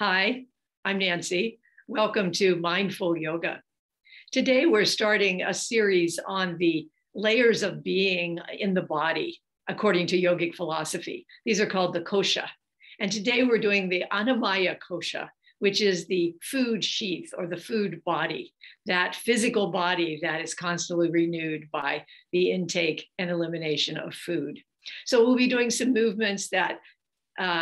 Hi, I'm Nancy. Welcome to Mindful Yoga. Today we're starting a series on the layers of being in the body, according to yogic philosophy. These are called the kosha. And today we're doing the annamayakosha, which is the food sheath or the food body, that physical body that is constantly renewed by the intake and elimination of food. So we'll be doing some movements that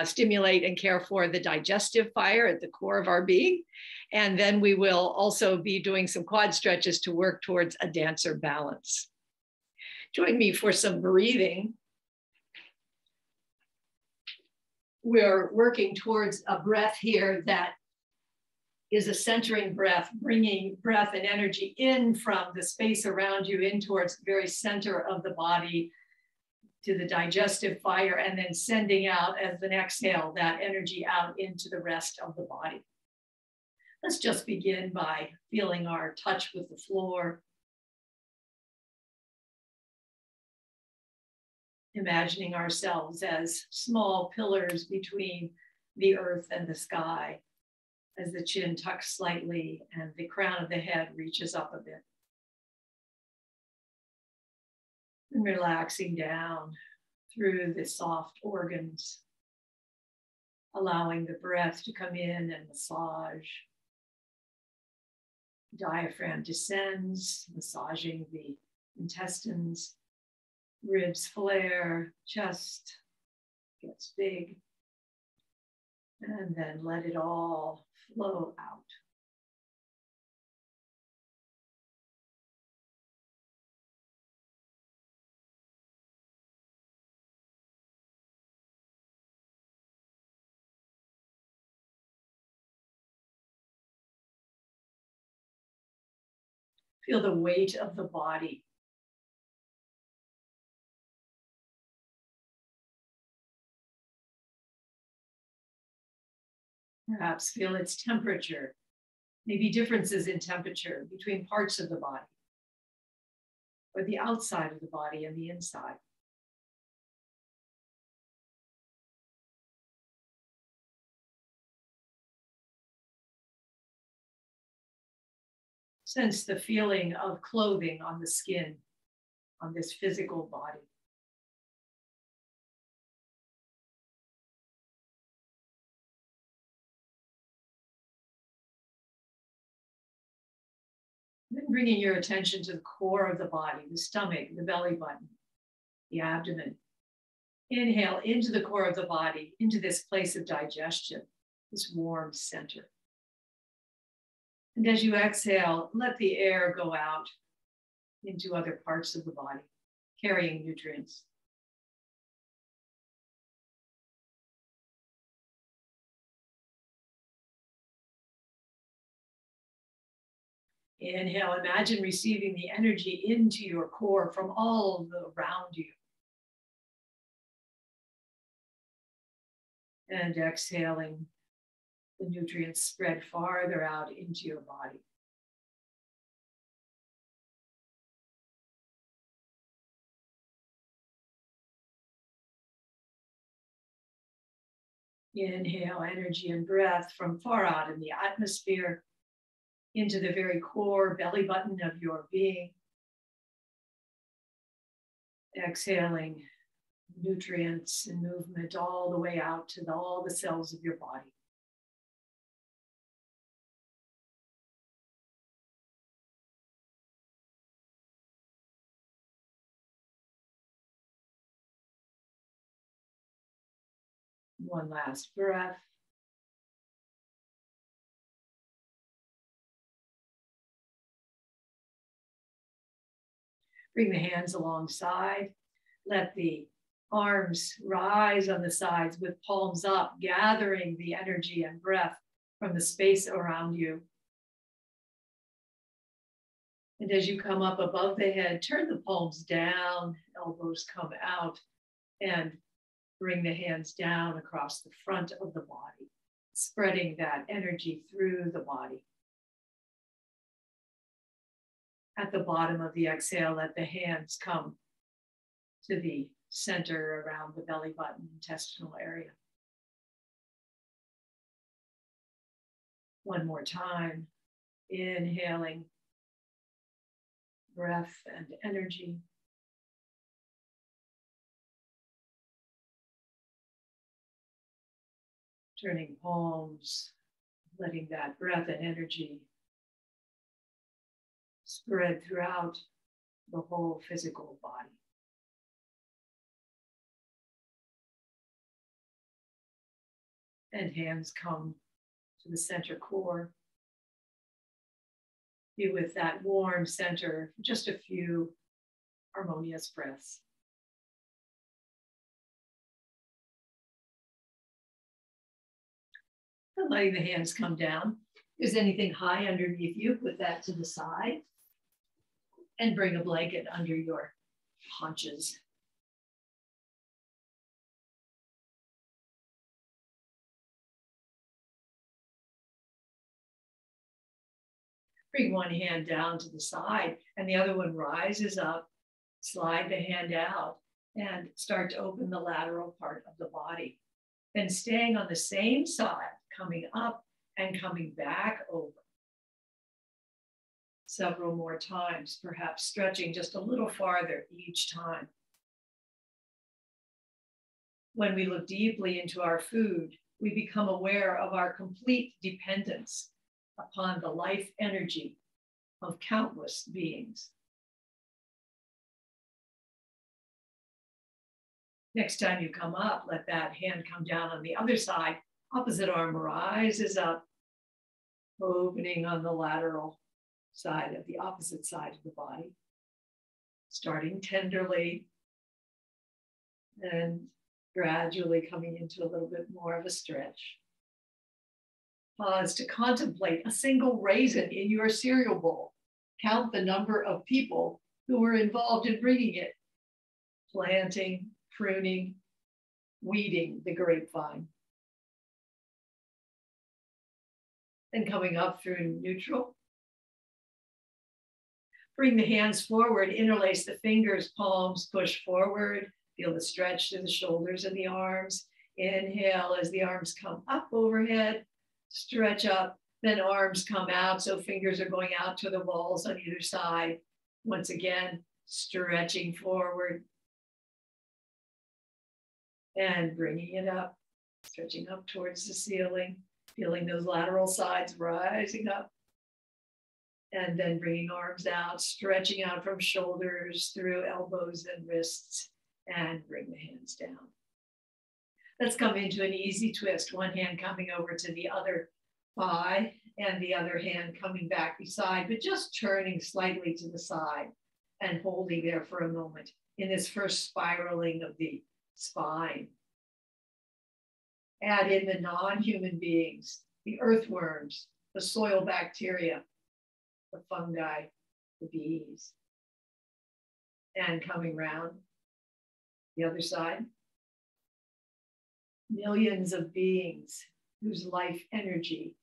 stimulate and care for the digestive fire at the core of our being. And then we will also be doing some quad stretches to work towards a dancer balance. Join me for some breathing. We're working towards a breath here that is a centering breath, bringing breath and energy in from the space around you in towards the very center of the body, to the digestive fire, and then sending out as an exhale that energy out into the rest of the body. Let's just begin by feeling our touch with the floor. Imagining ourselves as small pillars between the earth and the sky, as the chin tucks slightly and the crown of the head reaches up a bit. And relaxing down through the soft organs, allowing the breath to come in and massage. Diaphragm descends, massaging the intestines. Ribs flare, chest gets big. And then let it all flow out. Feel the weight of the body. Perhaps feel its temperature, maybe differences in temperature between parts of the body, or the outside of the body and the inside. Sense the feeling of clothing on the skin, on this physical body. Then bringing your attention to the core of the body, the stomach, the belly button, the abdomen. Inhale into the core of the body, into this place of digestion, this warm center. And as you exhale, let the air go out into other parts of the body, carrying nutrients. Inhale, imagine receiving the energy into your core from all around you. And exhaling, the nutrients spread farther out into your body. Inhale energy and breath from far out in the atmosphere into the very core belly button of your being. Exhaling nutrients and movement all the way out to all the cells of your body. One last breath. Bring the hands alongside. Let the arms rise on the sides with palms up, gathering the energy and breath from the space around you. And as you come up above the head, turn the palms down, elbows come out, and bring the hands down across the front of the body, spreading that energy through the body. At the bottom of the exhale, let the hands come to the center around the belly button, intestinal area. One more time, inhaling breath and energy. Turning palms, letting that breath and energy spread throughout the whole physical body. And hands come to the center core. Be with that warm center for just a few harmonious breaths. And letting the hands come down. If there's anything high underneath you, put that to the side. And bring a blanket under your haunches. Bring one hand down to the side and the other one rises up. Slide the hand out and start to open the lateral part of the body. Then staying on the same side, coming up and coming back over. Several more times, perhaps stretching just a little farther each time. When we look deeply into our food, we become aware of our complete dependence upon the life energy of countless beings. Next time you come up, let that hand come down on the other side. Opposite arm rises up, opening on the lateral side of the opposite side of the body. Starting tenderly and gradually coming into a little bit more of a stretch. Pause to contemplate a single raisin in your cereal bowl. Count the number of people who were involved in bringing it. Planting, pruning, weeding the grapevine. Then coming up through neutral. Bring the hands forward, interlace the fingers, palms push forward. Feel the stretch through the shoulders and the arms. Inhale as the arms come up overhead. Stretch up, then arms come out. So fingers are going out to the balls on either side. Once again, stretching forward. And bringing it up, stretching up towards the ceiling. Feeling those lateral sides rising up. And then bringing arms out, stretching out from shoulders through elbows and wrists, and bring the hands down. Let's come into an easy twist. One hand coming over to the other thigh and the other hand coming back beside, but just turning slightly to the side and holding there for a moment in this first spiraling of the spine. Add in the non-human beings, the earthworms, the soil bacteria, the fungi, the bees. And coming round the other side. Millions of beings whose life energy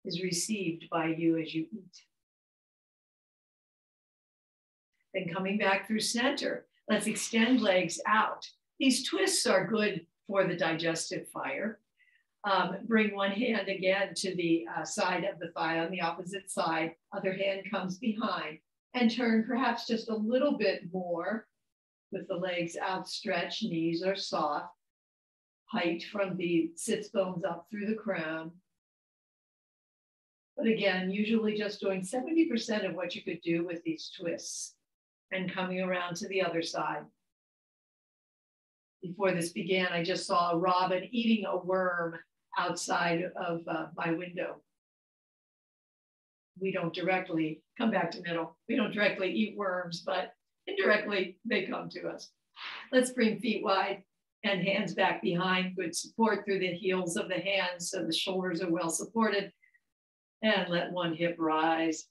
is received by you as you eat. Then coming back through center, let's extend legs out. These twists are good for the digestive fire. Bring one hand again to the side of the thigh on the opposite side. Other hand comes behind and turn perhaps just a little bit more with the legs outstretched, knees are soft. Height from the sits bones up through the crown. But again, usually just doing 70% of what you could do with these twists and coming around to the other side. Before this began, I just saw a robin eating a worm outside of my window. We don't directly, come back to middle, we don't directly eat worms, but indirectly they come to us. Let's bring feet wide and hands back behind, good support through the heels of the hands so the shoulders are well supported. And let one hip rise,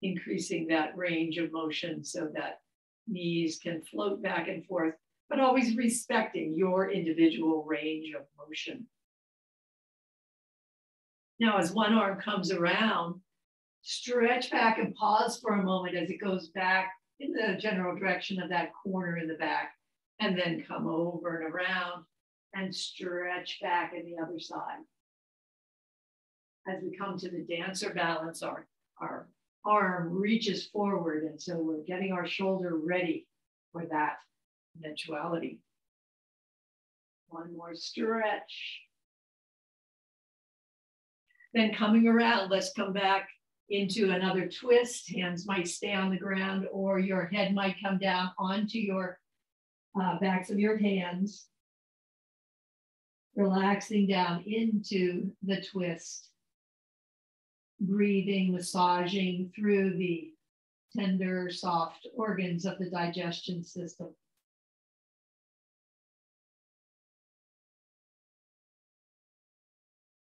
increasing that range of motion so that knees can float back and forth, but always respecting your individual range of motion. Now, as one arm comes around, stretch back and pause for a moment as it goes back in the general direction of that corner in the back, and then come over and around and stretch back in the other side. As we come to the dancer balance, our arm reaches forward. And so we're getting our shoulder ready for that eventuality. One more stretch. Then coming around, let's come back into another twist. Hands might stay on the ground, or your head might come down onto your backs of your hands. Relaxing down into the twist. Breathing, massaging through the tender, soft organs of the digestion system.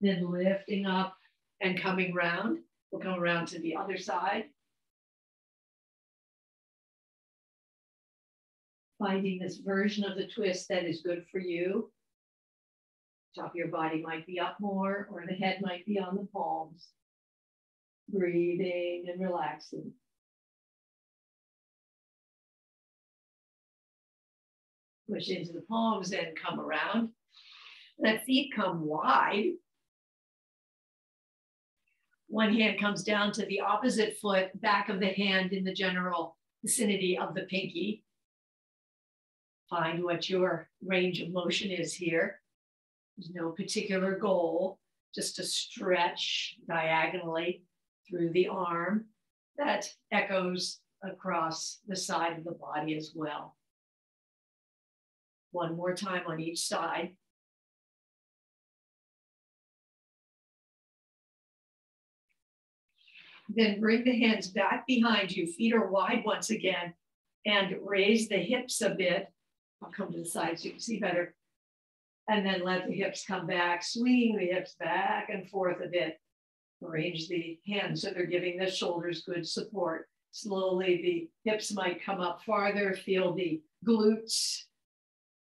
Then lifting up and coming round. We'll come around to the other side. Finding this version of the twist that is good for you. Top of your body might be up more, or the head might be on the palms. Breathing and relaxing. Push into the palms and come around. Let feet come wide. One hand comes down to the opposite foot, back of the hand in the general vicinity of the pinky. Find what your range of motion is here. There's no particular goal, just to stretch diagonally through the arm. That echoes across the side of the body as well. One more time on each side. Then bring the hands back behind you. Feet are wide once again, and raise the hips a bit. I'll come to the side so you can see better. And then let the hips come back, swinging the hips back and forth a bit. Arrange the hands so they're giving the shoulders good support. Slowly, the hips might come up farther. Feel the glutes,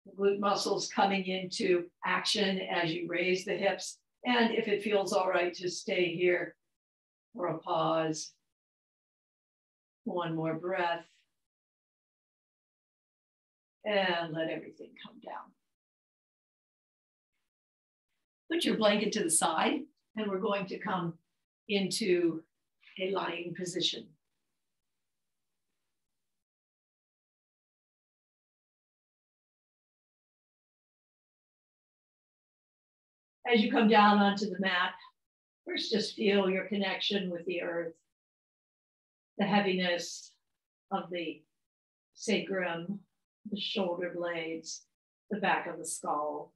the glute muscles coming into action as you raise the hips. And if it feels all right, to stay here for a pause. One more breath. And let everything come down. Put your blanket to the side, and we're going to come into a lying position. As you come down onto the mat, first just feel your connection with the earth, the heaviness of the sacrum, the shoulder blades, the back of the skull.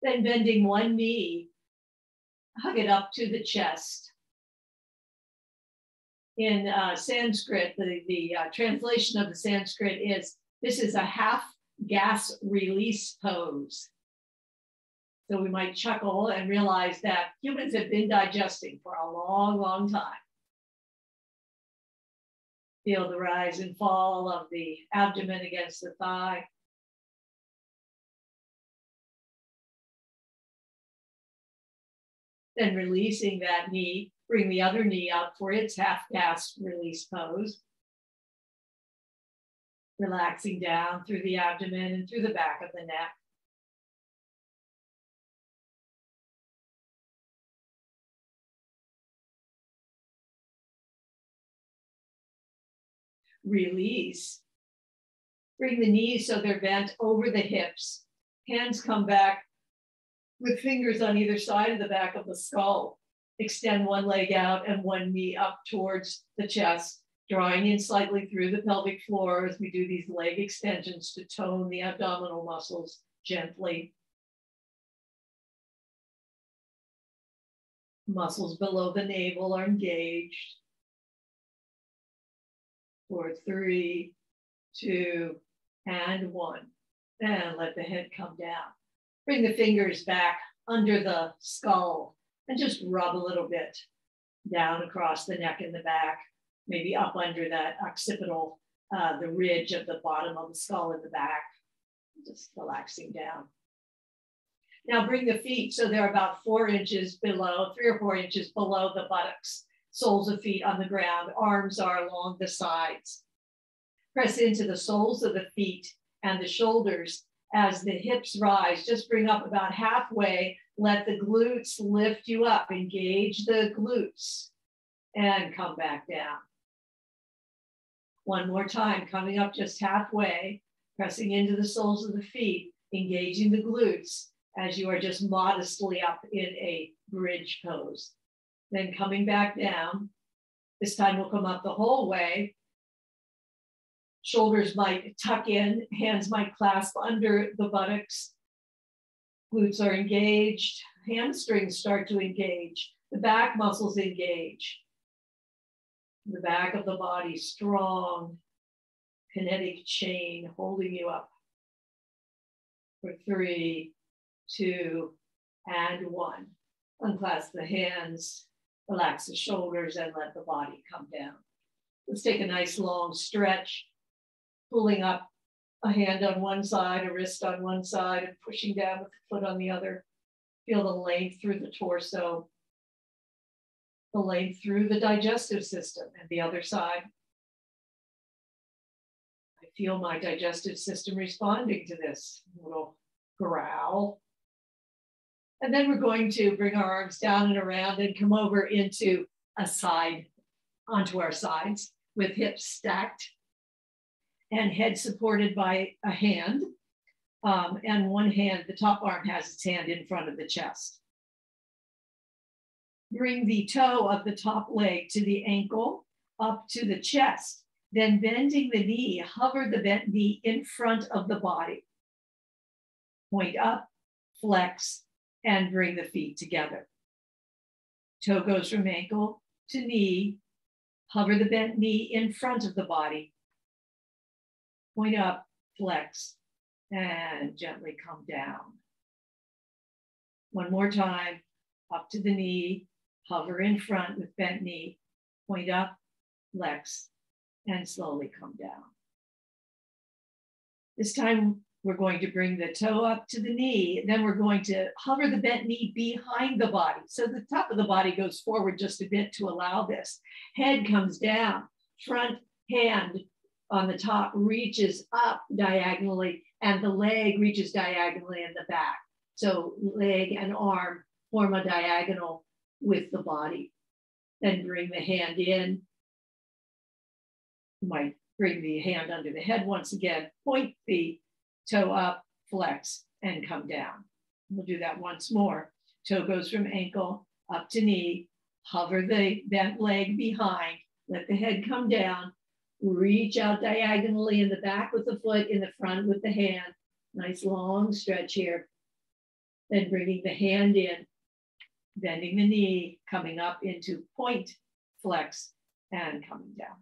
Then bending one knee, hug it up to the chest. In Sanskrit, the translation of the Sanskrit is, this is a half gas release pose. So we might chuckle and realize that humans have been digesting for a long, long time. Feel the rise and fall of the abdomen against the thigh. Then releasing that knee, bring the other knee up for its half gas release pose. Relaxing down through the abdomen and through the back of the neck. Release. Bring the knees so they're bent over the hips. Hands come back with fingers on either side of the back of the skull. Extend one leg out and one knee up towards the chest, drawing in slightly through the pelvic floor as we do these leg extensions to tone the abdominal muscles gently. Muscles below the navel are engaged. For 3, 2, and 1. And let the head come down. Bring the fingers back under the skull and just rub a little bit down across the neck and the back, maybe up under that occipital, the ridge of the bottom of the skull in the back, just relaxing down. Now bring the feet so they're about 4 inches below, 3 or 4 inches below the buttocks, soles of feet on the ground, arms are along the sides. Press into the soles of the feet and the shoulders. As the hips rise, just bring up about halfway. Let the glutes lift you up. Engage the glutes and come back down. One more time, coming up just halfway, pressing into the soles of the feet, engaging the glutes as you are just modestly up in a bridge pose. Then coming back down. This time we'll come up the whole way. Shoulders might tuck in, hands might clasp under the buttocks. Glutes are engaged, hamstrings start to engage, the back muscles engage. The back of the body strong, kinetic chain holding you up. For 3, 2, and 1. Unclasp the hands, relax the shoulders, and let the body come down. Let's take a nice long stretch. Pulling up a hand on one side, a wrist on one side, and pushing down with the foot on the other. Feel the length through the torso, the length through the digestive system, and the other side. I feel my digestive system responding to this little growl. And then we're going to bring our arms down and around and come over into a side, onto our sides with hips stacked. And head supported by a hand, and one hand, the top arm has its hand in front of the chest. Bring the toe of the top leg to the ankle, up to the chest, then bending the knee, hover the bent knee in front of the body. Point up, flex, and bring the feet together. Toe goes from ankle to knee, hover the bent knee in front of the body. Point up, flex, and gently come down. One more time, up to the knee, hover in front with bent knee, point up, flex, and slowly come down. This time, we're going to bring the toe up to the knee, then we're going to hover the bent knee behind the body. So the top of the body goes forward just a bit to allow this. Head comes down, front hand on the top reaches up diagonally, and the leg reaches diagonally in the back. So leg and arm form a diagonal with the body. Then bring the hand in. You might bring the hand under the head once again, point the toe up, flex, and come down. We'll do that once more. Toe goes from ankle up to knee, hover the bent leg behind, let the head come down, reach out diagonally in the back with the foot, in the front with the hand. Nice long stretch here. Then bringing the hand in, bending the knee, coming up into point, flex, and coming down.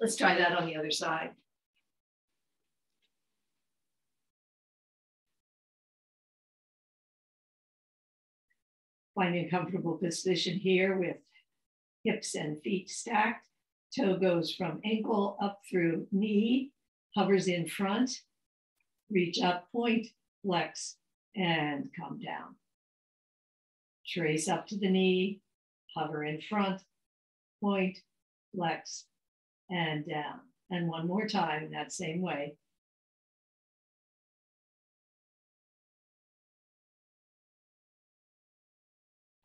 Let's try that on the other side. Finding a comfortable position here with hips and feet stacked. Toe goes from ankle up through knee, hovers in front, reach up, point, flex, and come down. Trace up to the knee, hover in front, point, flex, and down. And one more time in that same way.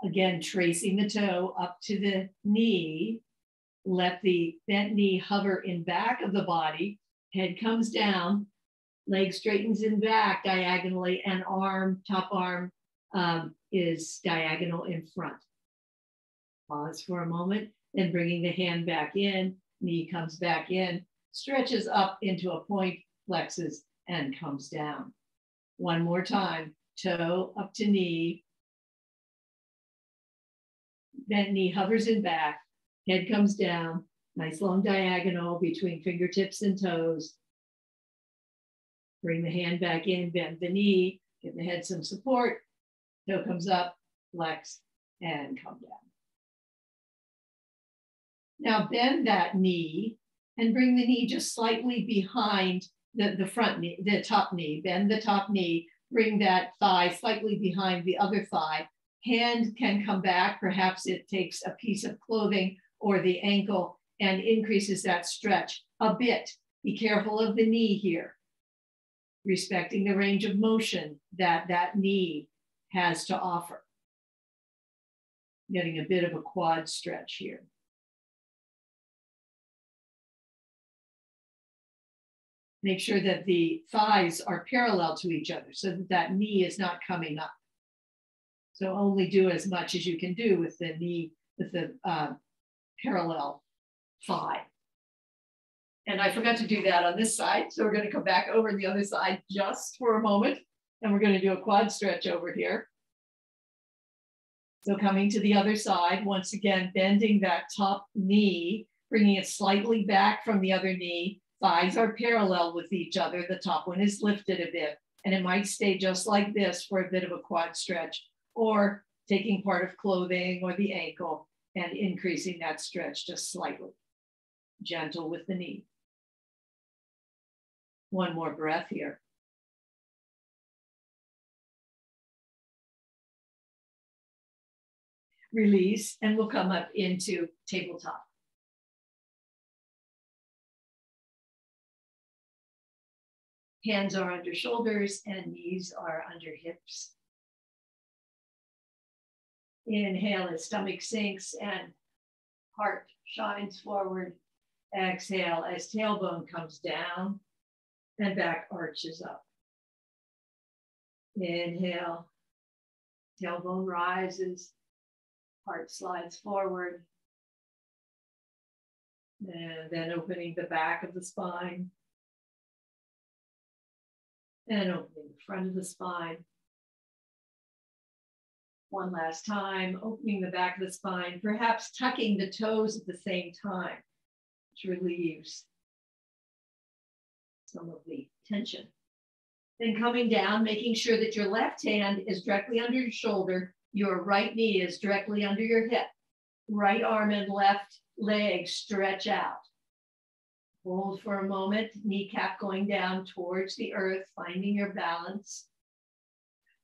Again, tracing the toe up to the knee, let the bent knee hover in back of the body, head comes down, leg straightens in back diagonally, and arm, top arm is diagonal in front. Pause for a moment, then bringing the hand back in, knee comes back in, stretches up into a point, flexes, and comes down. One more time, toe up to knee, bent knee hovers in back, head comes down, nice long diagonal between fingertips and toes. Bring the hand back in, bend the knee, give the head some support, toe comes up, flex, and come down. Now bend that knee and bring the knee just slightly behind the front knee, the top knee. Bend the top knee, bring that thigh slightly behind the other thigh. Hand can come back, perhaps it takes a piece of clothing or the ankle and increases that stretch a bit. Be careful of the knee here, respecting the range of motion that that knee has to offer. Getting a bit of a quad stretch here. Make sure that the thighs are parallel to each other so that that knee is not coming up. So only do as much as you can do with the knee, with the parallel thigh. And I forgot to do that on this side. So we're going to come back over the other side just for a moment. And we're going to do a quad stretch over here. So coming to the other side, once again, bending that top knee, bringing it slightly back from the other knee. Thighs are parallel with each other. The top one is lifted a bit, and it might stay just like this for a bit of a quad stretch, or taking part of clothing or the ankle and increasing that stretch just slightly. Gentle with the knee. One more breath here. Release, and we'll come up into tabletop. Hands are under shoulders and knees are under hips. Inhale as stomach sinks and heart shines forward. Exhale as tailbone comes down and back arches up. Inhale, tailbone rises, heart slides forward. And then opening the back of the spine. And opening the front of the spine. One last time, opening the back of the spine, perhaps tucking the toes at the same time, which relieves some of the tension. Then coming down, making sure that your left hand is directly under your shoulder, your right knee is directly under your hip, right arm and left leg stretch out. Hold for a moment, kneecap going down towards the earth, finding your balance.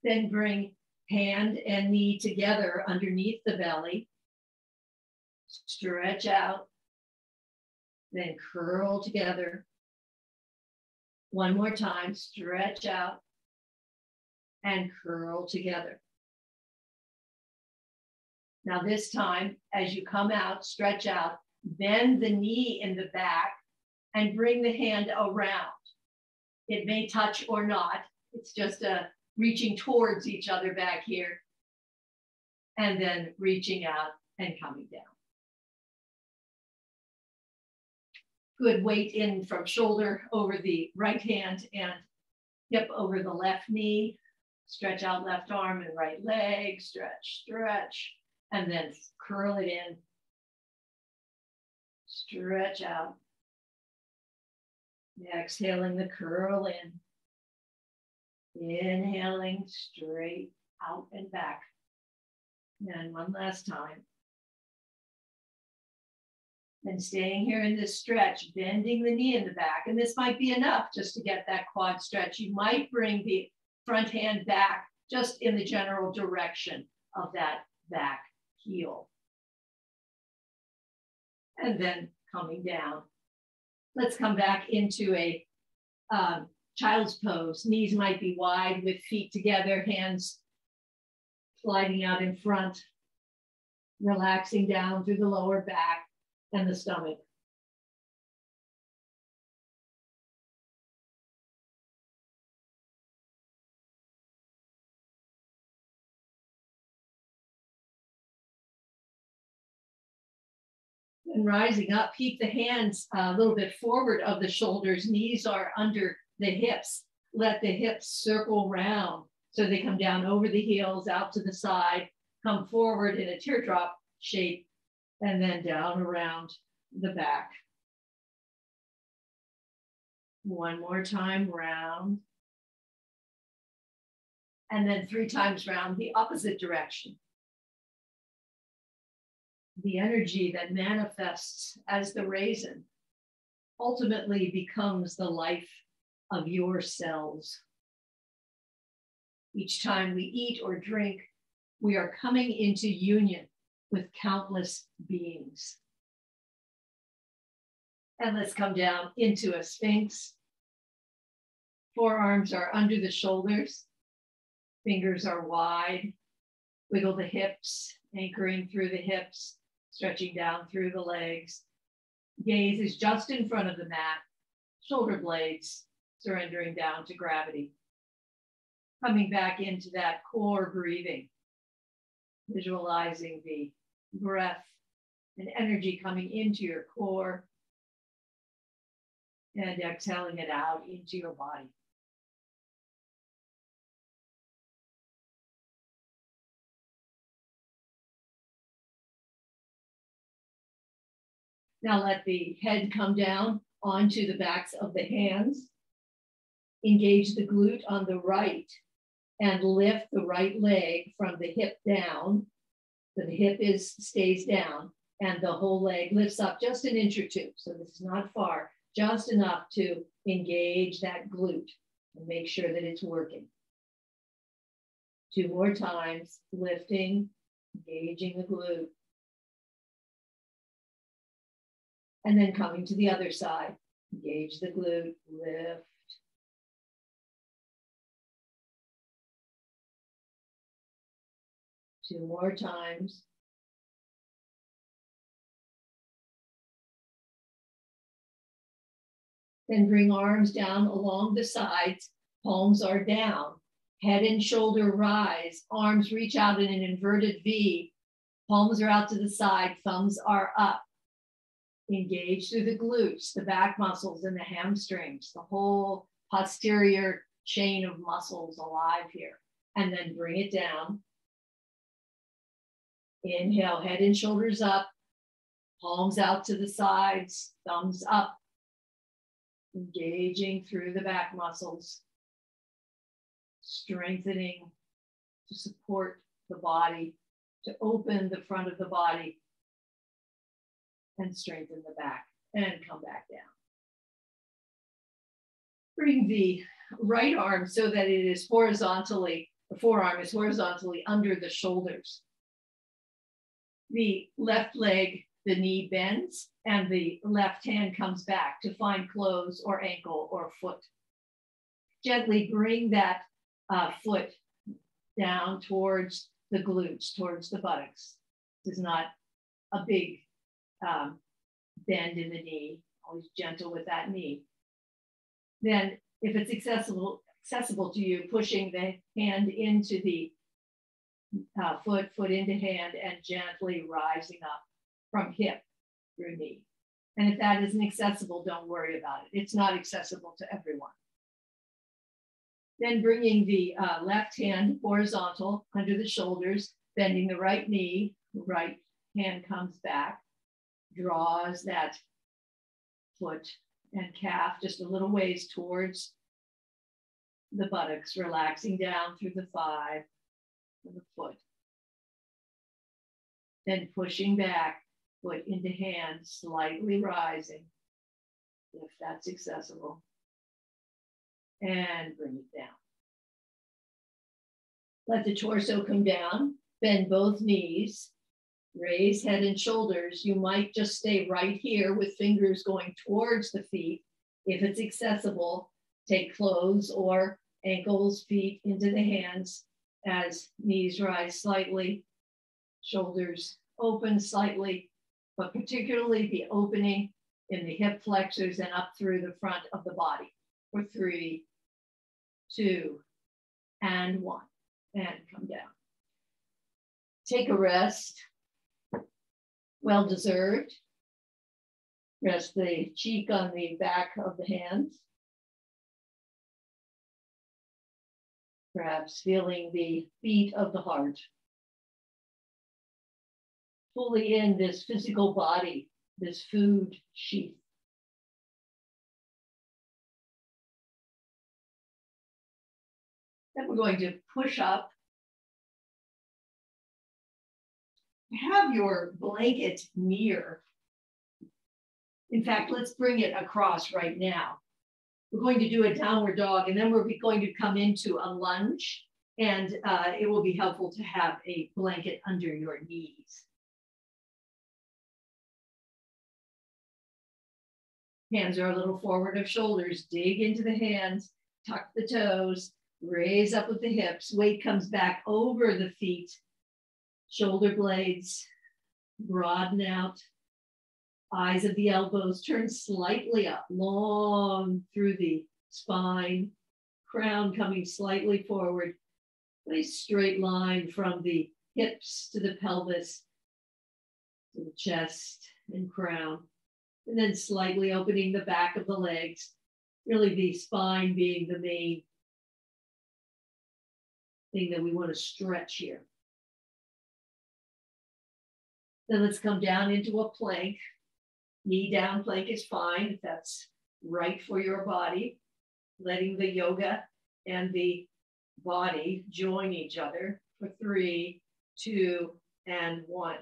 Then bring hand and knee together underneath the belly. Stretch out. Then curl together. One more time, stretch out and curl together. Now this time, as you come out, stretch out, bend the knee in the back and bring the hand around. It may touch or not. It's just reaching towards each other back here and then reaching out and coming down. Good weight in from shoulder over the right hand and hip over the left knee. Stretch out left arm and right leg, stretch, stretch, and then curl it in. Stretch out. Exhaling the curl in. Inhaling straight out and back. And one last time. And staying here in this stretch, bending the knee in the back. And this might be enough just to get that quad stretch. You might bring the front hand back just in the general direction of that back heel. And then coming down. Let's come back into a child's pose. Knees might be wide with feet together, hands sliding out in front, relaxing down through the lower back and the stomach. And rising up, keep the hands a little bit forward of the shoulders. Knees are under the hips. Let the hips circle round so they come down over the heels, out to the side, come forward in a teardrop shape, and then down around the back. One more time round. And then 3 times round the opposite direction. The energy that manifests as the raisin ultimately becomes the life of your cells. Each time we eat or drink, we are coming into union with countless beings. And let's come down into a Sphinx. Forearms are under the shoulders. Fingers are wide. Wiggle the hips, anchoring through the hips, stretching down through the legs. Gaze is just in front of the mat. Shoulder blades surrendering down to gravity. Coming back into that core breathing. Visualizing the breath and energy coming into your core and exhaling it out into your body. Now let the head come down onto the backs of the hands. Engage the glute on the right and lift the right leg from the hip down. So the hip stays down and the whole leg lifts up just an inch or two. So this is not far, just enough to engage that glute and make sure that it's working. 2 more times, lifting, engaging the glute. And then coming to the other side, engage the glute, lift. Two more times. Then bring arms down along the sides, palms are down, head and shoulder rise, arms reach out in an inverted V, palms are out to the side, thumbs are up. Engage through the glutes, the back muscles and the hamstrings, the whole posterior chain of muscles alive here. And then bring it down. Inhale, head and shoulders up, palms out to the sides, thumbs up. Engaging through the back muscles, strengthening to support the body, to open the front of the body, and strengthen the back, and come back down. Bring the right arm so that it is horizontally, the forearm is horizontally under the shoulders. The left leg, the knee bends, and the left hand comes back to find clothes or ankle or foot. Gently bring that foot down towards the glutes, towards the buttocks. This is not a big bend in the knee, always gentle with that knee. Then if it's accessible to you, pushing the hand into the foot into hand, and gently rising up from hip through knee. And if that isn't accessible, don't worry about it. It's not accessible to everyone. Then bringing the left hand horizontal under the shoulders, bending the right knee, the right hand comes back, draws that foot and calf just a little ways towards the buttocks, relaxing down through the thigh and the foot. Then pushing back, foot into hand, slightly rising, if that's accessible. And bring it down. Let the torso come down, bend both knees, raise head and shoulders. You might just stay right here with fingers going towards the feet. If it's accessible, take clothes or ankles, feet into the hands as knees rise slightly, shoulders open slightly, but particularly the opening in the hip flexors and up through the front of the body. For 3, 2, and 1, and come down. Take a rest, well deserved. Rest the cheek on the back of the hands. Perhaps feeling the beat of the heart. Fully in this physical body, this food sheath. Then we're going to push up. Have your blanket near. In fact, let's bring it across right now. We're going to do a downward dog, and then we're going to come into a lunge, and it will be helpful to have a blanket under your knees. Hands are a little forward of shoulders. Dig into the hands, tuck the toes, raise up with the hips. Weight comes back over the feet. Shoulder blades broaden out. Eyes of the elbows turn slightly up, long through the spine. Crown coming slightly forward. Nice straight line from the hips to the pelvis, to the chest and crown. And then slightly opening the back of the legs, really the spine being the main thing that we want to stretch here. Then let's come down into a plank. Knee down plank is fine if that's right for your body. Letting the yoga and the body join each other for 3, 2, and 1.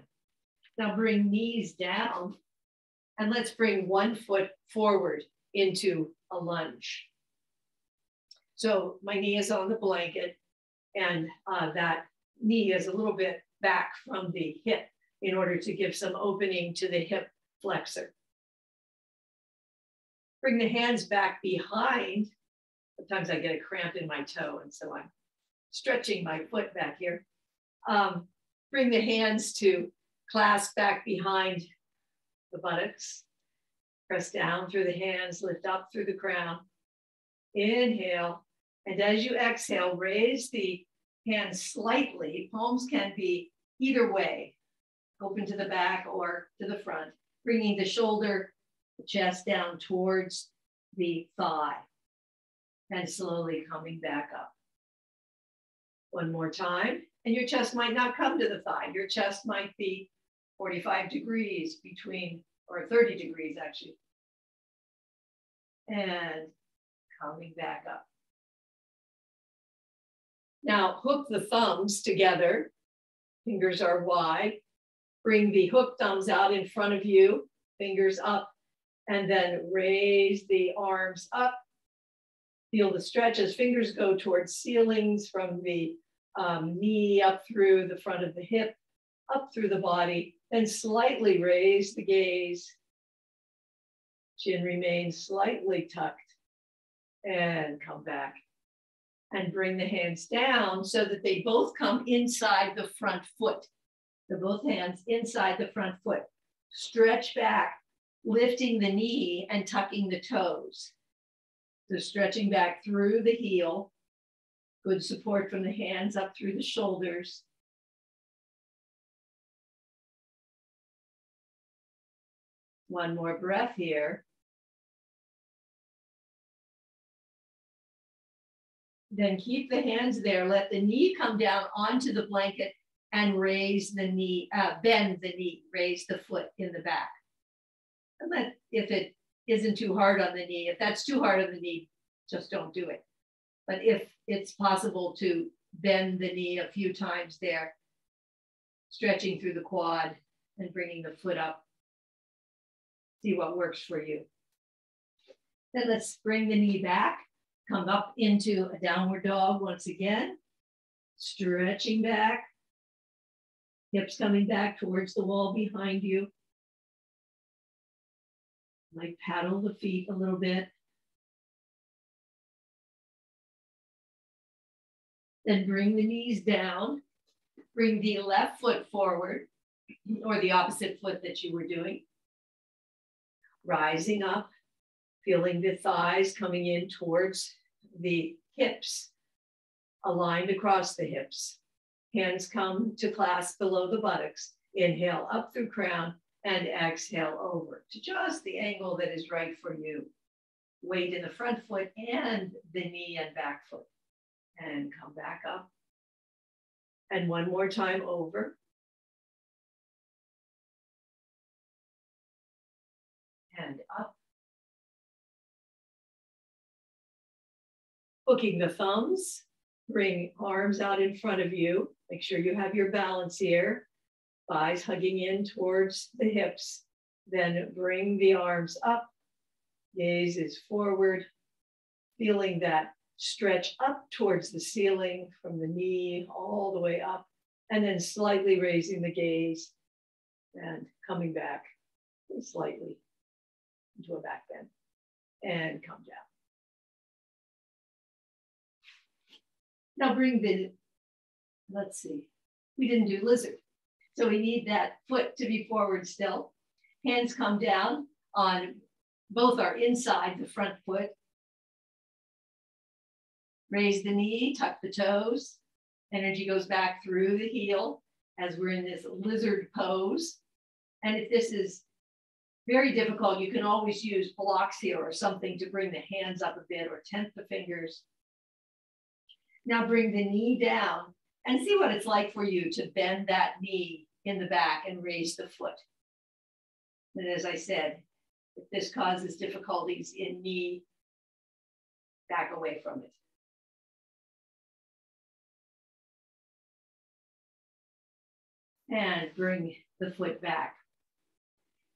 Now bring knees down and let's bring one foot forward into a lunge. So my knee is on the blanket and that knee is a little bit back from the hip in order to give some opening to the hip flexor. Bring the hands back behind. Sometimes I get a cramp in my toe, and so I'm stretching my foot back here. Bring the hands to clasp back behind the buttocks. Press down through the hands, lift up through the crown. Inhale, and as you exhale, raise the hands slightly. Palms can be either way, open to the back or to the front, bringing the shoulder, the chest down towards the thigh. And slowly coming back up. One more time, and your chest might not come to the thigh. Your chest might be 45 degrees between, or 30 degrees actually. And coming back up. Now hook the thumbs together. Fingers are wide. Bring the hooked thumbs out in front of you, fingers up, and then raise the arms up. Feel the stretch as fingers go towards ceilings from the knee up through the front of the hip, up through the body, then slightly raise the gaze. Chin remains slightly tucked and come back. And bring the hands down so that they both come inside the front foot. So both hands inside the front foot. Stretch back, lifting the knee and tucking the toes. So stretching back through the heel, good support from the hands up through the shoulders. One more breath here. Then keep the hands there. Let the knee come down onto the blanket and raise the knee, bend the knee, raise the foot in the back. And let, if it isn't too hard on the knee, if that's too hard on the knee, just don't do it. But if it's possible to bend the knee a few times there, stretching through the quad and bringing the foot up, see what works for you. Then let's bring the knee back, come up into a downward dog once again, stretching back, hips coming back towards the wall behind you. Might paddle the feet a little bit. Then bring the knees down. Bring the left foot forward, or the opposite foot that you were doing. Rising up, feeling the thighs coming in towards the hips, aligned across the hips. Hands come to clasp below the buttocks. Inhale up through crown and exhale over to just the angle that is right for you. Weight in the front foot and the knee and back foot. And come back up. And one more time over. And up. Hooking the thumbs. Bring arms out in front of you. Make sure you have your balance here. Thighs hugging in towards the hips. Then bring the arms up. Gaze is forward. Feeling that stretch up towards the ceiling from the knee all the way up. And then slightly raising the gaze and coming back slightly into a back bend, and come down. Now bring the, let's see, we didn't do lizard. So we need that foot to be forward still. Hands come down on both are inside the front foot. Raise the knee, tuck the toes. Energy goes back through the heel as we're in this lizard pose. And if this is very difficult, you can always use blocks here or something to bring the hands up a bit or tent the fingers. Now bring the knee down and see what it's like for you to bend that knee in the back and raise the foot. And as I said, if this causes difficulties in knee, back away from it. And bring the foot back.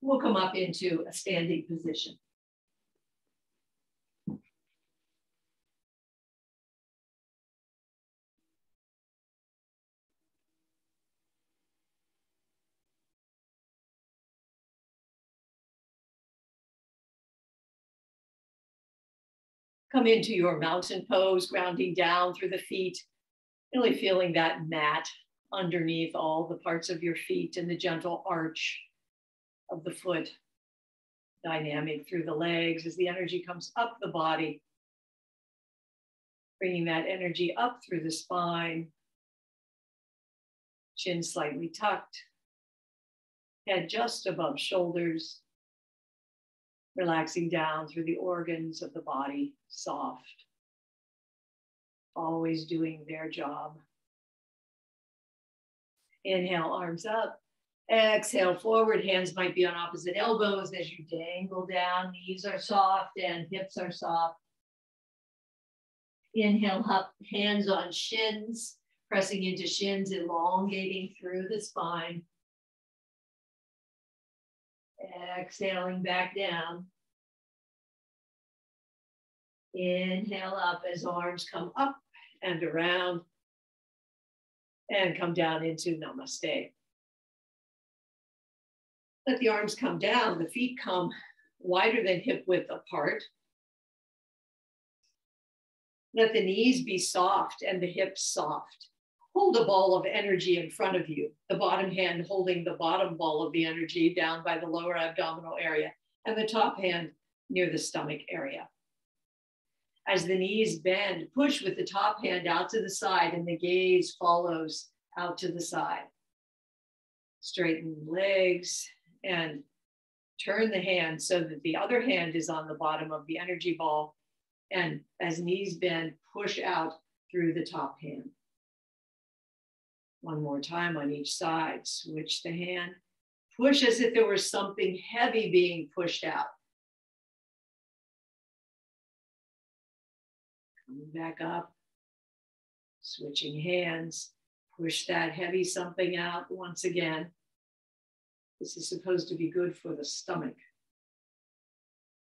We'll come up into a standing position. Come into your mountain pose, grounding down through the feet, really feeling that mat underneath all the parts of your feet and the gentle arch of the foot, dynamic through the legs as the energy comes up the body, bringing that energy up through the spine, chin slightly tucked, head just above shoulders, relaxing down through the organs of the body, soft, always doing their job. Inhale, arms up. Exhale, forward. Hands might be on opposite elbows as you dangle down. Knees are soft and hips are soft. Inhale up, hands on shins, pressing into shins, elongating through the spine. Exhaling back down. Inhale up as arms come up and around and come down into namaste. Let the arms come down, the feet come wider than hip width apart. Let the knees be soft and the hips soft. Hold a ball of energy in front of you, the bottom hand holding the bottom ball of the energy down by the lower abdominal area and the top hand near the stomach area. As the knees bend, push with the top hand out to the side and the gaze follows out to the side. Straighten legs and turn the hand so that the other hand is on the bottom of the energy ball. And as knees bend, push out through the top hand. One more time on each side, switch the hand. Push as if there was something heavy being pushed out. Coming back up, switching hands, push that heavy something out once again. This is supposed to be good for the stomach.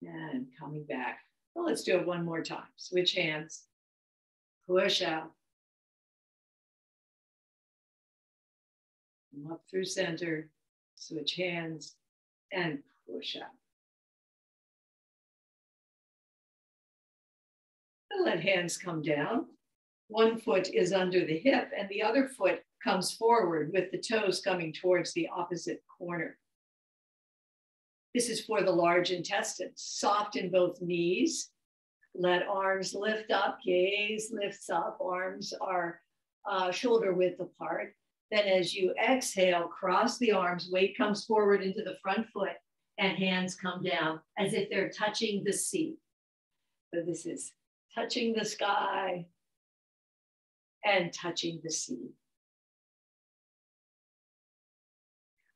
And coming back. Well, let's do it one more time. Switch hands, push out. Come up through center, switch hands, and push out. And let hands come down. One foot is under the hip and the other foot comes forward with the toes coming towards the opposite corner. This is for the large intestines. Soft in both knees. Let arms lift up, gaze lifts up, arms are shoulder width apart. Then as you exhale, cross the arms, weight comes forward into the front foot and hands come down as if they're touching the sea. So this is touching the sky and touching the sea.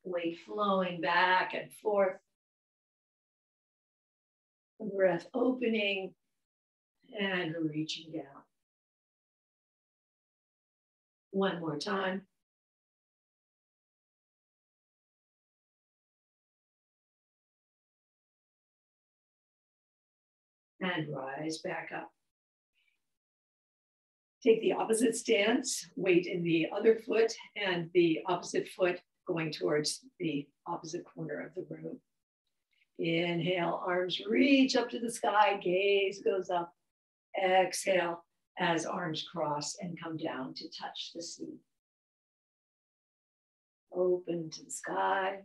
Weight flowing back and forth. Breath opening and reaching down. One more time. And rise back up. Take the opposite stance, weight in the other foot and the opposite foot going towards the opposite corner of the room. Inhale, arms reach up to the sky, gaze goes up. Exhale as arms cross and come down to touch the sea. Open to the sky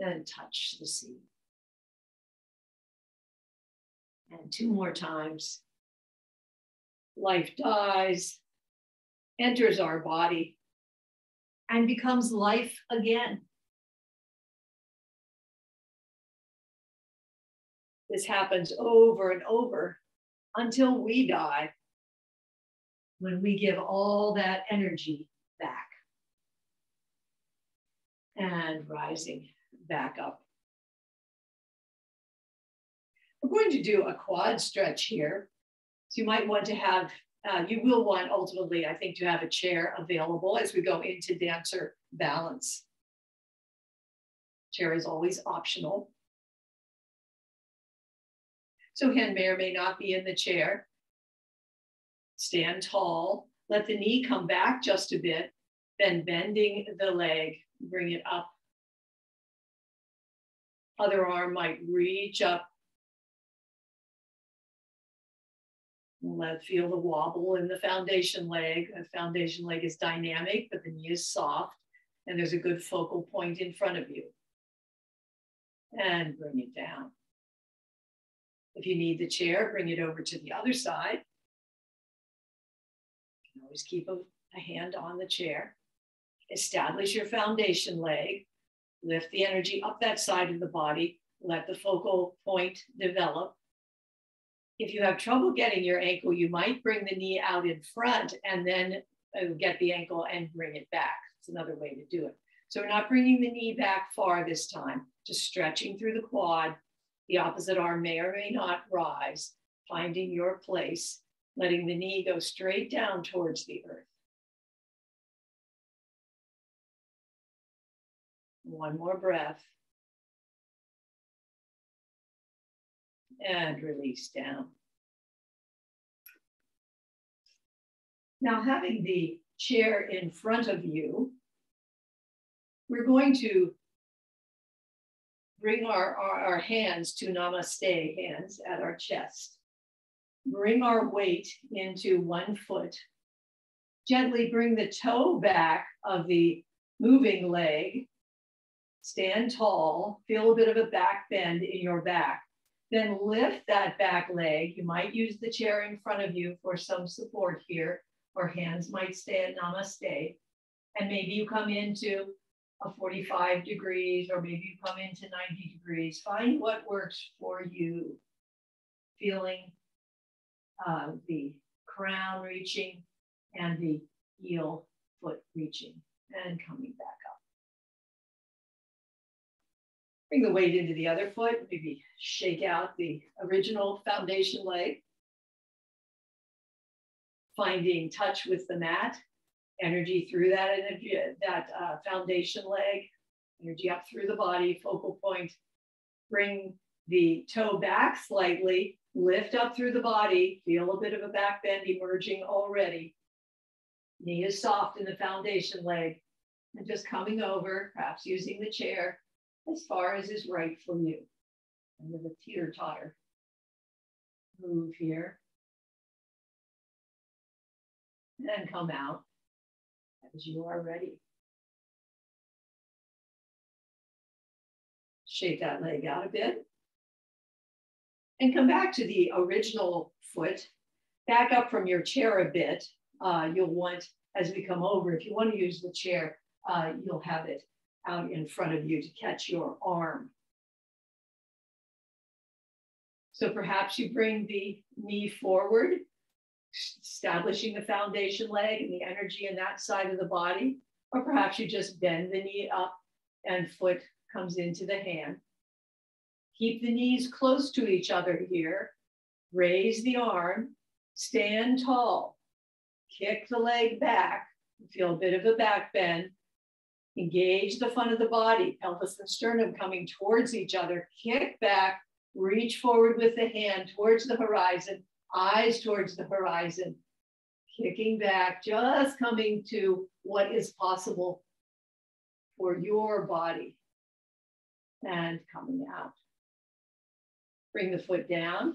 and touch the sea. And 2 more times. Life dies, enters our body, and becomes life again. This happens over and over until we die, when we give all that energy back. And rising back up. We're going to do a quad stretch here. So you might want to have, you will want ultimately, I think, to have a chair available as we go into dancer balance. Chair is always optional. So hand may or may not be in the chair. Stand tall. Let the knee come back just a bit. Then bending the leg, bring it up. Other arm might reach up. Feel the wobble in the foundation leg. The foundation leg is dynamic, but the knee is soft. And there's a good focal point in front of you. And bring it down. If you need the chair, bring it over to the other side. You can always keep a hand on the chair. Establish your foundation leg. Lift the energy up that side of the body. Let the focal point develop. If you have trouble getting your ankle, you might bring the knee out in front and then get the ankle and bring it back. It's another way to do it. So we're not bringing the knee back far this time, just stretching through the quad. The opposite arm may or may not rise, finding your place, letting the knee go straight down towards the earth. One more breath. And release down. Now, having the chair in front of you, we're going to bring our hands to namaste hands at our chest. Bring our weight into one foot. Gently bring the toe back of the moving leg. Stand tall. Feel a bit of a back bend in your back. Then lift that back leg. You might use the chair in front of you for some support here, or hands might stay at namaste. And maybe you come into a 45 degrees, or maybe you come into 90 degrees. Find what works for you. Feeling the crown reaching and the heel foot reaching and coming back up. Bring the weight into the other foot, maybe shake out the original foundation leg. Finding touch with the mat, energy through that energy, that foundation leg, energy up through the body, focal point. Bring the toe back slightly, lift up through the body, feel a bit of a back bend emerging already. Knee is soft in the foundation leg, and just coming over, perhaps using the chair as far as is right for you. And with a teeter-totter move here. And come out as you are ready. Shake that leg out a bit. And come back to the original foot. Back up from your chair a bit. You'll want, as we come over, if you want to use the chair, you'll have it out in front of you to catch your arm. So perhaps you bring the knee forward, establishing the foundation leg and the energy in that side of the body. Or perhaps you just bend the knee up and foot comes into the hand. Keep the knees close to each other here. Raise the arm, stand tall, kick the leg back, feel a bit of a back bend. Engage the front of the body, pelvis and sternum coming towards each other. Kick back, reach forward with the hand towards the horizon, eyes towards the horizon. Kicking back, just coming to what is possible for your body. and coming out. Bring the foot down,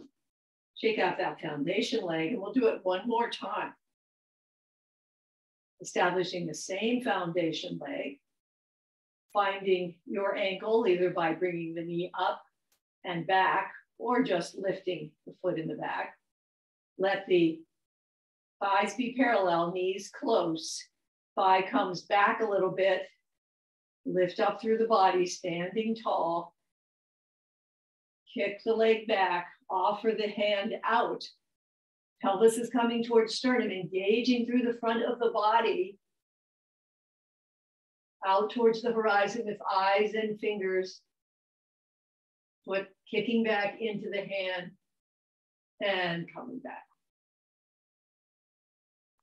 shake out that foundation leg, and we'll do it one more time. Establishing the same foundation leg, finding your ankle either by bringing the knee up and back or just lifting the foot in the back. Let the thighs be parallel, knees close. Thigh comes back a little bit. Lift up through the body, standing tall. Kick the leg back, offer the hand out. Pelvis is coming towards sternum, engaging through the front of the body. Out towards the horizon with eyes and fingers. Foot kicking back into the hand and coming back.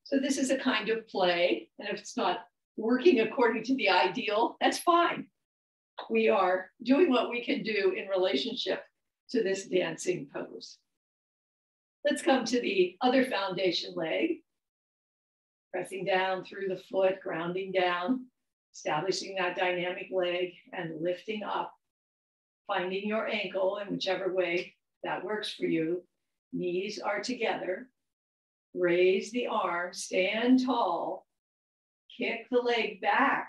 So this is a kind of play, and if it's not working according to the ideal, that's fine. We are doing what we can do in relationship to this dancing pose. Let's come to the other foundation leg. Pressing down through the foot, grounding down, establishing that dynamic leg and lifting up, finding your ankle in whichever way that works for you. Knees are together. Raise the arm, stand tall, kick the leg back,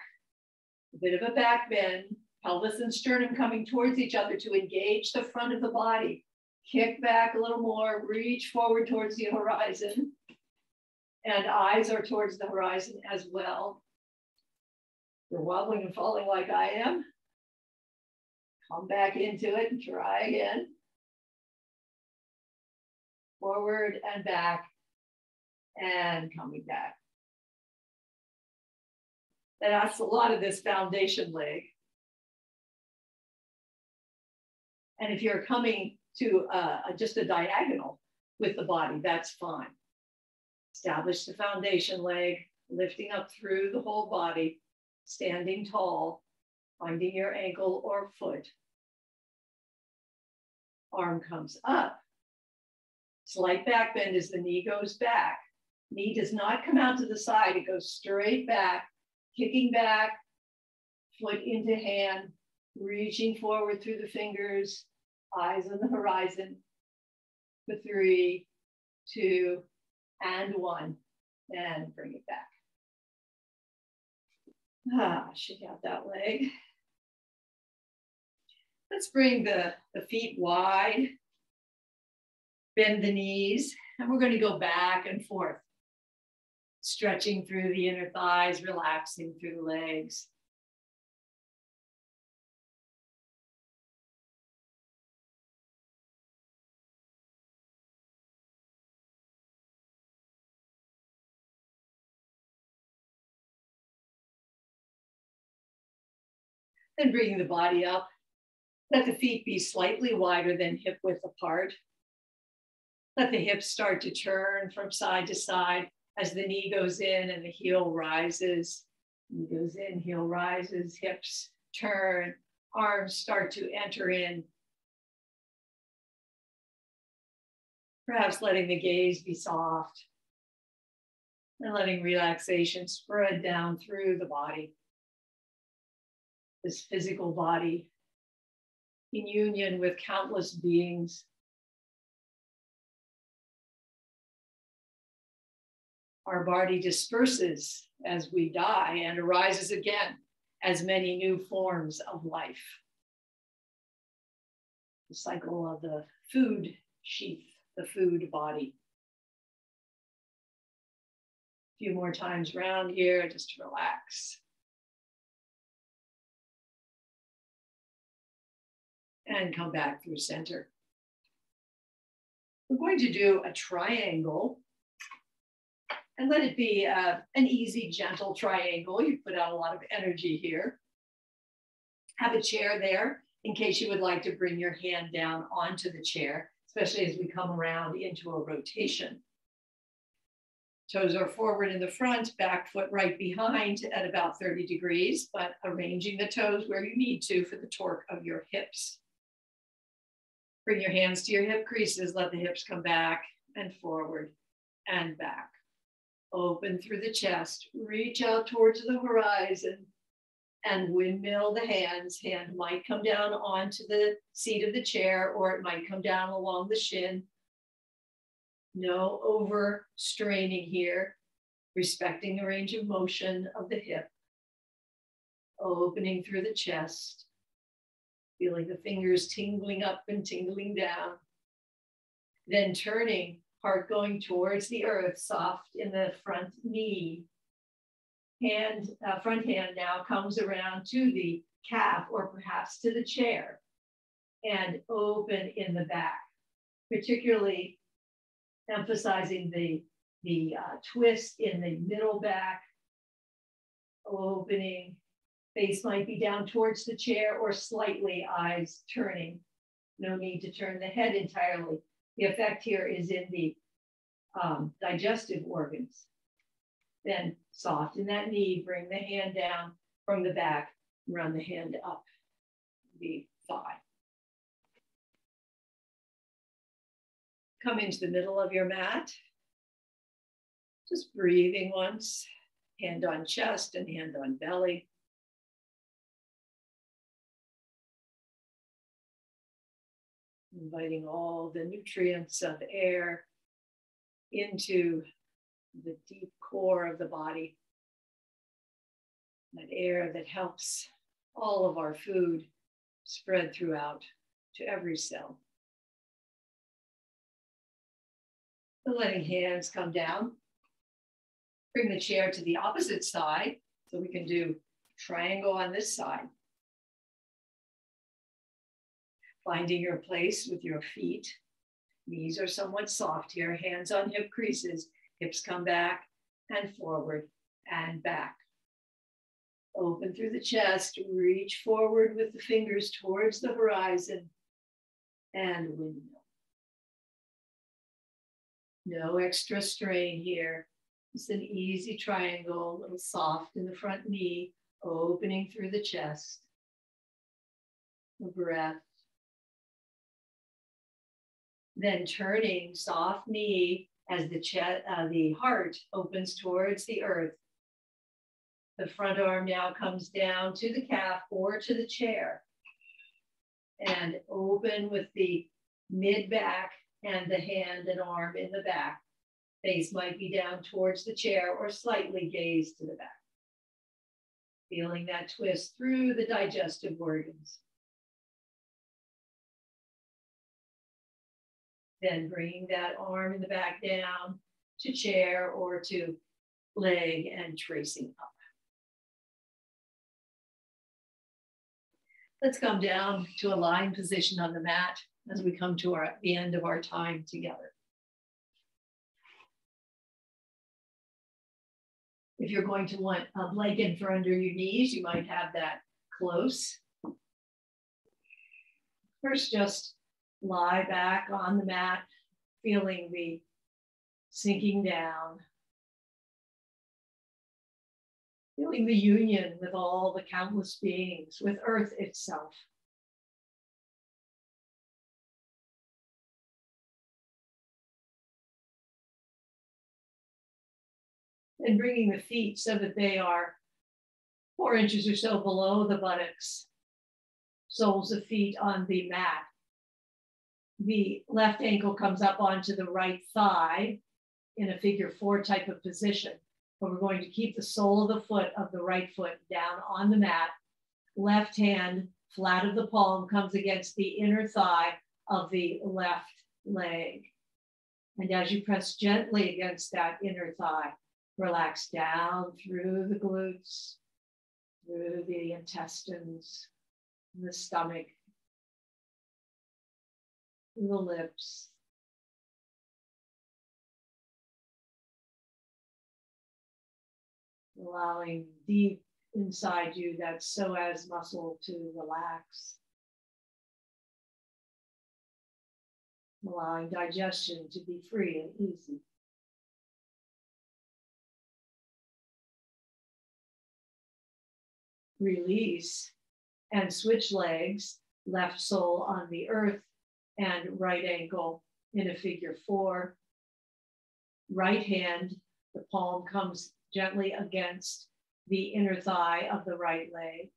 a bit of a back bend, pelvis and sternum coming towards each other to engage the front of the body. Kick back a little more, reach forward towards the horizon, and eyes are towards the horizon as well. You're wobbling and falling like I am. Come back into it and try again. Forward and back. And coming back. That's a lot of this foundation leg. And if you're coming to just a diagonal with the body, that's fine. Establish the foundation leg, lifting up through the whole body, standing tall, finding your ankle or foot. Arm comes up. Slight back bend as the knee goes back. Knee does not come out to the side. It goes straight back, kicking back, foot into hand, reaching forward through the fingers, eyes on the horizon for 3, 2, and 1, and bring it back. Shake out that leg. Let's bring the feet wide, bend the knees, and we're going to go back and forth. Stretching through the inner thighs, relaxing through the legs. Then bringing the body up. Let the feet be slightly wider than hip width apart. Let the hips start to turn from side to side as the knee goes in and the heel rises. Knee goes in, heel rises, hips turn, arms start to enter in. Perhaps letting the gaze be soft and letting relaxation spread down through the body. This physical body in union with countless beings. Our body disperses as we die and arises again as many new forms of life. The cycle of the food sheath, the food body. A few more times around here, just relax. And come back through center. We're going to do a triangle. And let it be an easy, gentle triangle. You put out a lot of energy here. Have a chair there in case you would like to bring your hand down onto the chair, especially as we come around into a rotation. Toes are forward in the front, back foot right behind at about 30 degrees, but arranging the toes where you need to for the torque of your hips. Bring your hands to your hip creases, let the hips come back and forward and back. Open through the chest, reach out towards the horizon, and windmill the hands. Hand might come down onto the seat of the chair, or it might come down along the shin. No overstraining here, respecting the range of motion of the hip. Opening through the chest, feeling the fingers tingling up and tingling down. Then turning, heart going towards the earth, soft in the front knee. Front hand now comes around to the calf or perhaps to the chair, and open in the back, particularly emphasizing the twist in the middle back, opening. Face might be down towards the chair or slightly, eyes turning. No need to turn the head entirely. The effect here is in the digestive organs. Then soften that knee, bring the hand down from the back, run the hand up the thigh. Come into the middle of your mat. Just breathing once, hand on chest and hand on belly. Inviting all the nutrients of air into the deep core of the body. That air that helps all of our food spread throughout to every cell. And letting hands come down. Bring the chair to the opposite side so we can do triangle on this side. Finding your place with your feet. Knees are somewhat soft here, hands on hip creases, hips come back and forward and back. Open through the chest, reach forward with the fingers towards the horizon and windmill. No extra strain here. It's an easy triangle, a little soft in the front knee, opening through the chest. A breath. Then turning, soft knee as the heart opens towards the earth. The front arm now comes down to the calf or to the chair. And open with the mid back and the hand and arm in the back. Face might be down towards the chair or slightly gaze to the back. Feeling that twist through the digestive organs. Then bringing that arm in the back down to chair or to leg and tracing up. Let's come down to a lying position on the mat as we come to the end of our time together. If you're going to want a blanket for under your knees, you might have that close. First, just lie back on the mat, feeling the sinking down. Feeling the union with all the countless beings, with Earth itself. And bringing the feet so that they are 4 inches or so below the buttocks. Soles of feet on the mat. The left ankle comes up onto the right thigh in a figure 4 type of position. But we're going to keep the sole of the foot of the right foot down on the mat. Left hand, flat of the palm, comes against the inner thigh of the left leg. And as you press gently against that inner thigh, relax down through the glutes, through the intestines, the stomach, the lips. Allowing deep inside you that psoas muscle to relax. Allowing digestion to be free and easy. Release and switch legs, left sole on the earth and right ankle in a figure 4. Right hand, the palm comes gently against the inner thigh of the right leg.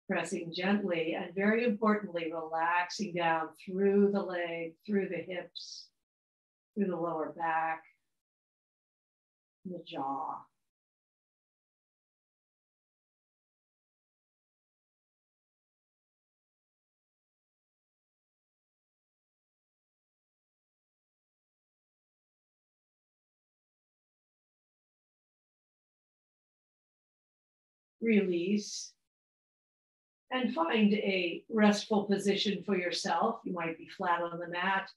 Pressing gently and very importantly, relaxing down through the leg, through the hips, through the lower back, the jaw. Release and find a restful position for yourself. You might be flat on the mat.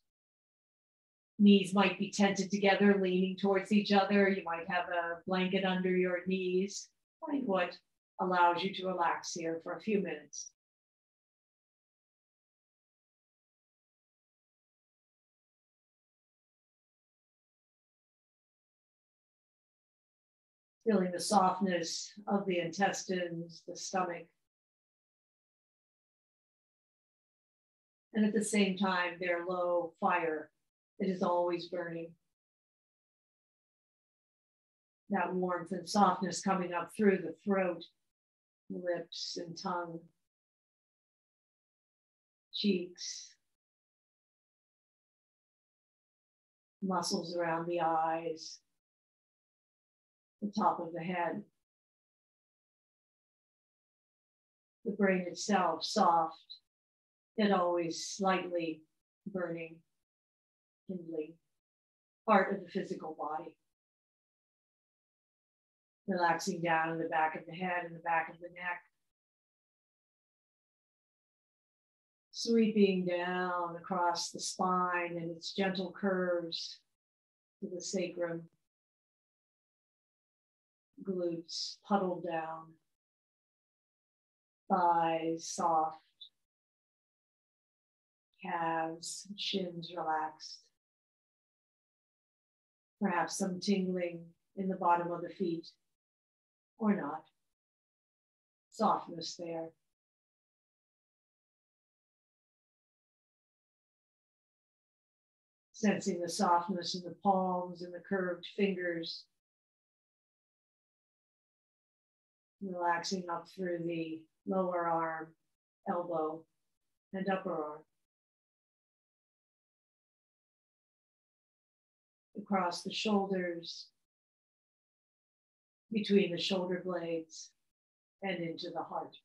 Knees might be tented together, leaning towards each other. You might have a blanket under your knees. Find what allows you to relax here for a few minutes. Feeling the softness of the intestines, the stomach. And at the same time, their low fire that is always burning. That warmth and softness coming up through the throat, lips and tongue, cheeks, muscles around the eyes, the top of the head. The brain itself soft, yet always slightly burning, kindling, part of the physical body. Relaxing down in the back of the head and the back of the neck. Sweeping down across the spine and its gentle curves to the sacrum. Glutes puddled down. Thighs soft. Calves, shins relaxed. Perhaps some tingling in the bottom of the feet, or not. Softness there. Sensing the softness in the palms and the curved fingers. Relaxing up through the lower arm, elbow, and upper arm. Across the shoulders, between the shoulder blades, and into the heart.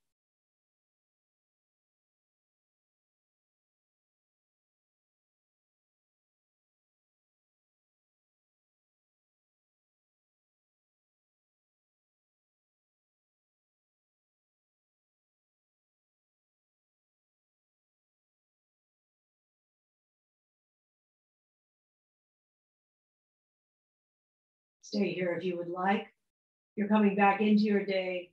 Stay here if you would like. You're coming back into your day.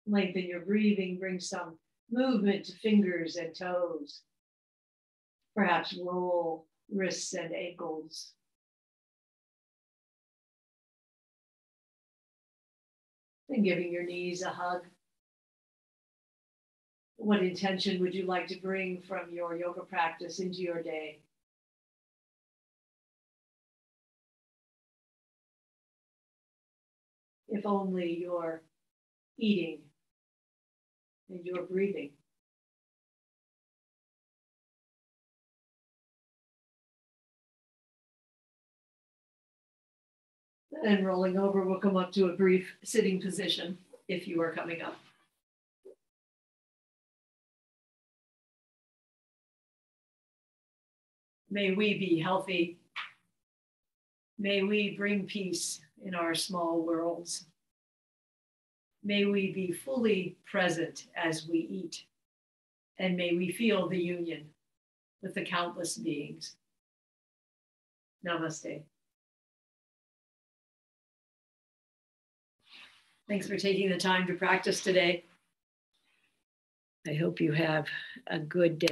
Lengthen your breathing, bring some movement to fingers and toes. Perhaps roll wrists and ankles. And giving your knees a hug. What intention would you like to bring from your yoga practice into your day? If only you're eating and you're breathing. And rolling over, we'll come up to a brief sitting position if you are coming up. May we be healthy. May we bring peace in our small worlds. May we be fully present as we eat. And may we feel the union with the countless beings. Namaste. Thanks for taking the time to practice today. I hope you have a good day.